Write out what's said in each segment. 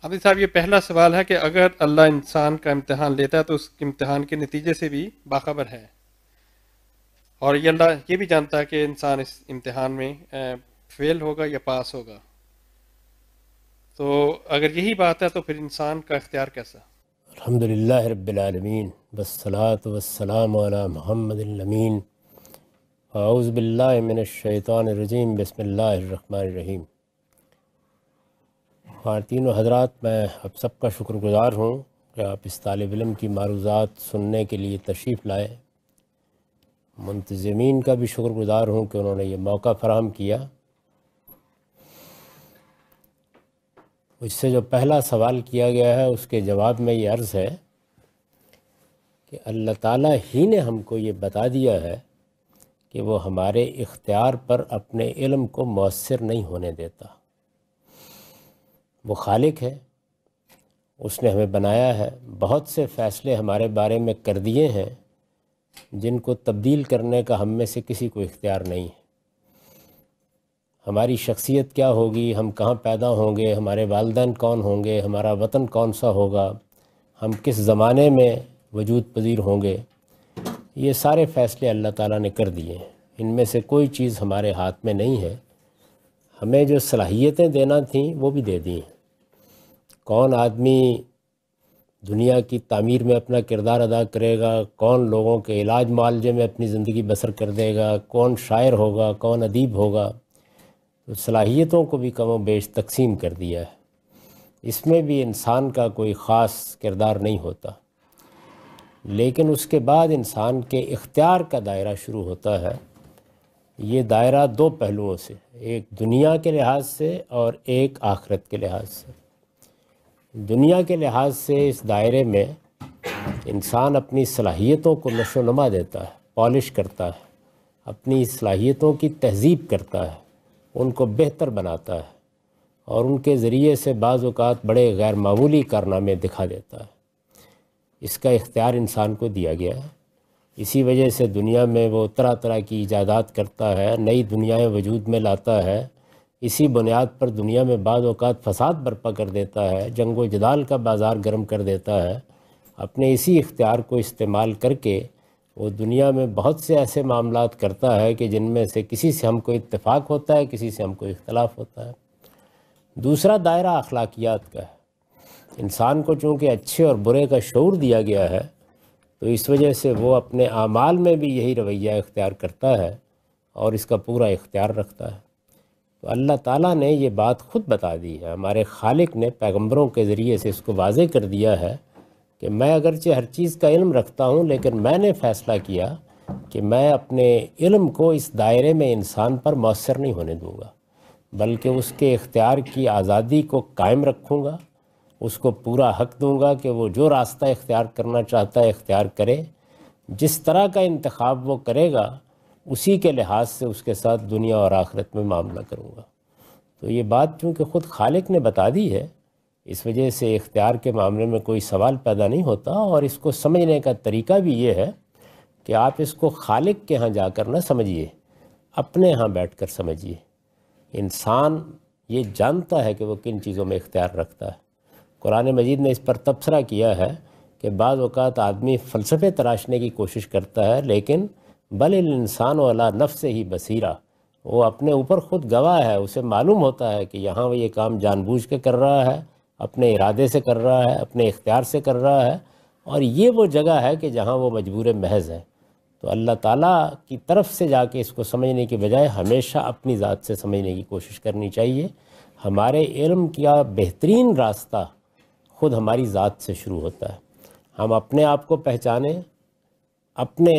حافظ صاحب، یہ پہلا سوال ہے کہ اگر اللہ انسان کا امتحان لیتا ہے تو اس امتحان کے نتیجے سے بھی باخبر ہے، اور یہ اللہ یہ بھی جانتا ہے کہ انسان اس امتحان میں فیل ہوگا یا پاس ہوگا. تو اگر یہی بات ہے تو پھر انسان کا اختیار کیسا؟ الحمدللہ رب العالمین والصلاة والسلام علی محمد الامین. اعوذ باللہ من الشیطان الرجیم. بسم اللہ الرحمن الرحیم. خواتین و حضرات، میں آپ سب کا شکر گزار ہوں کہ آپ اس طالب علم کی معروضات سننے کے لیے تشریف لائے. منتظمین کا بھی شکر گزار ہوں کہ انہوں نے یہ موقع فراہم کیا. اس سے جو پہلا سوال کیا گیا ہے اس کے جواب میں یہ عرض ہے کہ اللہ تعالیٰ ہی نے ہم کو یہ بتا دیا ہے کہ وہ ہمارے اختیار پر اپنے علم کو مؤثر نہیں ہونے دیتا. وہ خالق ہے، اس نے ہمیں بنایا ہے، بہت سے فیصلے ہمارے بارے میں کر دیے ہیں جن کو تبدیل کرنے کا ہم میں سے کسی کو اختیار نہیں ہے. ہماری شخصیت کیا ہوگی، ہم کہاں پیدا ہوں گے، ہمارے والدین کون ہوں گے، ہمارا وطن کون سا ہوگا، ہم کس زمانے میں وجود پذیر ہوں گے، یہ سارے فیصلے اللہ تعالیٰ نے کر دیے ہیں. ان میں سے کوئی چیز ہمارے ہاتھ میں نہیں ہے. ہمیں جو صلاحیتیں دینا تھیں وہ بھی دے دی ہیں. کون آدمی دنیا کی تعمیر میں اپنا کردار ادا کرے گا، کون لوگوں کے علاج معالجے میں اپنی زندگی بسر کر دے گا، کون شاعر ہوگا، کون ادیب ہوگا، تو صلاحیتوں کو بھی کم و بیش تقسیم کر دیا ہے. اس میں بھی انسان کا کوئی خاص کردار نہیں ہوتا. لیکن اس کے بعد انسان کے اختیار کا دائرہ شروع ہوتا ہے. یہ دائرہ دو پہلوؤں سے، ایک دنیا کے لحاظ سے اور ایک آخرت کے لحاظ سے. دنیا کے لحاظ سے اس دائرے میں انسان اپنی صلاحیتوں کو نشو و نما دیتا ہے، پالش کرتا ہے، اپنی صلاحیتوں کی تہذیب کرتا ہے، ان کو بہتر بناتا ہے اور ان کے ذریعے سے بعض اوقات بڑے غیر معمولی کارنامے دکھا دیتا ہے. اس کا اختیار انسان کو دیا گیا ہے. اسی وجہ سے دنیا میں وہ طرح طرح کی ایجادات کرتا ہے، نئی دنیایں وجود میں لاتا ہے. اسی بنیاد پر دنیا میں بعض اوقات فساد برپا کر دیتا ہے، جنگ و جدال کا بازار گرم کر دیتا ہے. اپنے اسی اختیار کو استعمال کر کے وہ دنیا میں بہت سے ایسے معاملات کرتا ہے کہ جن میں سے کسی سے ہم کو اتفاق ہوتا ہے، کسی سے ہم کو اختلاف ہوتا ہے. دوسرا دائرہ اخلاقیات کا ہے. انسان کو چونکہ اچھے اور برے کا شعور دیا گیا ہے تو اس وجہ سے وہ اپنے اعمال میں بھی یہی رویہ اختیار کرتا ہے اور اس کا پورا اختیار رکھتا ہے. تو اللہ تعالیٰ نے یہ بات خود بتا دی ہے. ہمارے خالق نے پیغمبروں کے ذریعے سے اس کو واضح کر دیا ہے کہ میں اگرچہ ہر چیز کا علم رکھتا ہوں، لیکن میں نے فیصلہ کیا کہ میں اپنے علم کو اس دائرے میں انسان پر مؤثر نہیں ہونے دوں گا، بلکہ اس کے اختیار کی آزادی کو قائم رکھوں گا. اس کو پورا حق دوں گا کہ وہ جو راستہ اختیار کرنا چاہتا ہے اختیار کرے. جس طرح کا انتخاب وہ کرے گا اسی کے لحاظ سے اس کے ساتھ دنیا اور آخرت میں معاملہ کروں گا. تو یہ بات چونکہ خود خالق نے بتا دی ہے، اس وجہ سے اختیار کے معاملے میں کوئی سوال پیدا نہیں ہوتا. اور اس کو سمجھنے کا طریقہ بھی یہ ہے کہ آپ اس کو خالق کے ہاں جا کر نہ سمجھیے، اپنے ہاں بیٹھ کر سمجھیے. انسان یہ جانتا ہے کہ وہ کن چیزوں میں اختیار رکھتا ہے. قرآن مجید نے اس پر تبصرہ کیا ہے کہ بعض اوقات آدمی فلسفے تراشنے کی کوشش کرتا ہے، لیکن بل الانسان علی نفسہ ہی بصیرہ، وہ اپنے اوپر خود گواہ ہے. اسے معلوم ہوتا ہے کہ یہاں وہ یہ کام جان بوجھ کے کر رہا ہے، اپنے ارادے سے کر رہا ہے، اپنے اختیار سے کر رہا ہے، اور یہ وہ جگہ ہے کہ جہاں وہ مجبور محض ہے. تو اللہ تعالیٰ کی طرف سے جا کے اس کو سمجھنے کی بجائے ہمیشہ اپنی ذات سے سمجھنے کی کوشش کرنی چاہیے. ہمارے علم کا بہترین راستہ خود ہماری ذات سے شروع ہوتا ہے. ہم اپنے آپ کو پہچانیں، اپنے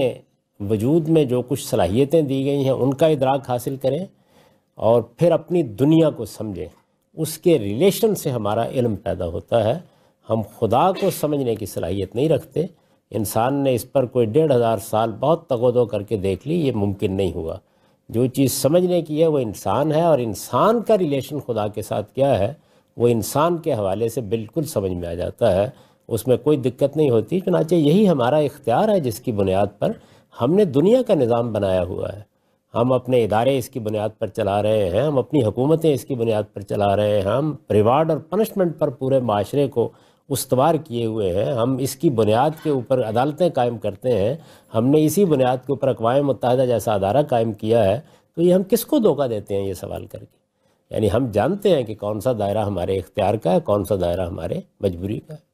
وجود میں جو کچھ صلاحیتیں دی گئی ہیں ان کا ادراک حاصل کریں، اور پھر اپنی دنیا کو سمجھیں. اس کے ریلیشن سے ہمارا علم پیدا ہوتا ہے. ہم خدا کو سمجھنے کی صلاحیت نہیں رکھتے. انسان نے اس پر کوئی 1500 سال بہت تغودو کر کے دیکھ لی، یہ ممکن نہیں ہوا. جو چیز سمجھنے کی ہے وہ انسان ہے، اور انسان کا ریلیشن خدا کے ساتھ کیا ہے وہ انسان کے حوالے سے بالکل سمجھ میں آ جاتا ہے. اس میں کوئی دقت نہیں ہوتی. چنانچہ یہی ہمارا اختیار ہے جس کی بنیاد پر ہم نے دنیا کا نظام بنایا ہوا ہے. ہم اپنے ادارے اس کی بنیاد پر چلا رہے ہیں، ہم اپنی حکومتیں اس کی بنیاد پر چلا رہے ہیں، ہم ریوارڈ اور پنشمنٹ پر پورے معاشرے کو استوار کیے ہوئے ہیں، ہم اس کی بنیاد کے اوپر عدالتیں قائم کرتے ہیں، ہم نے اسی بنیاد کے اوپر اقوام متحدہ جیسا ادارہ قائم کیا ہے، تو یہ ہم کس کو دھوکہ دیتے ہیں یہ سوال کر کے؟ یعنی ہم جانتے ہیں کہ کون سا دائرہ ہمارے اختیار کا ہے، کون سا دائرہ ہمارے مجبوری کا ہے۔